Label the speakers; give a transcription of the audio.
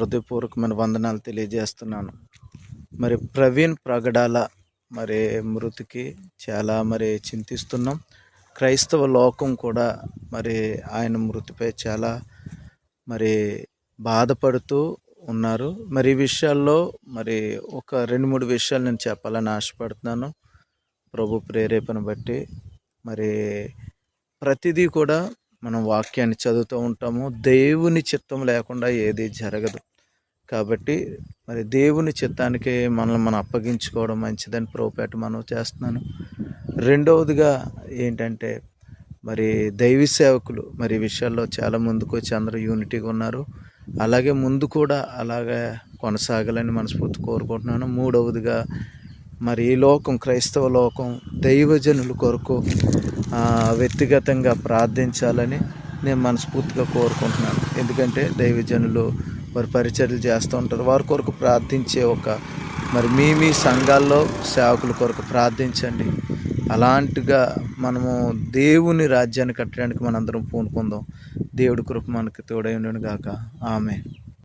Speaker 1: హృదయపూర్వకమైన వందనాలు తెలియజేస్తున్నాను. మరి ప్రవీణ్ ప్రగడాల మరి మృతికి చాలా చింతిస్తున్నాం. క్రైస్తవ లోకం కూడా మరి ఆయన మృతిపై చాలా మరి బాధపడుతూ ఉన్నారు. మరి ఈ విషయాల్లో ఒక 2-3 విషయాలు నేను చెప్పాలని ఆశపడుతున్నాను. ప్రభు ప్రేరేపణ బట్టి ప్రతిదీ కూడా మనం వాక్యాన్ని చదువుతూ ఉంటాము. దేవుని చిత్తం లేకుండా ఏది జరగదు. కాబట్టి దేవుని చిత్తానికి మనల్ని మనం అప్పగించుకోవడం మంచిదని ప్రభుపేట మనం చేస్తున్నాను. రెండవదిగా ఏంటంటే దైవ సేవకులు ఈ విషయాల్లో చాలా ముందుకు వచ్చి అందరూ యూనిటీగా ఉన్నారు. అలాగే ముందు కూడా అలాగే కొనసాగాలని మనస్ఫూర్తి కోరుకుంటున్నాను. మూడవదిగా ఈ లోకం, క్రైస్తవ లోకం దైవజనుల కొరకు వ్యక్తిగతంగా ప్రార్థించాలని నేను మనస్ఫూర్తిగా కోరుకుంటున్నాను. ఎందుకంటే దైవజనులు వారి పరిచర్యలు చేస్తూ ఉంటారు. వారి కొరకు ప్రార్థించే మీ సంఘాల్లో సేవకుల కొరకు ప్రార్థించండి. అలాంటిగా మనము దేవుని రాజ్యాన్ని కట్టడానికి మనందరం పూనుకుందాం. దేవుడి కృప మనకు తోడై ఉండును గాక. ఆమేన్.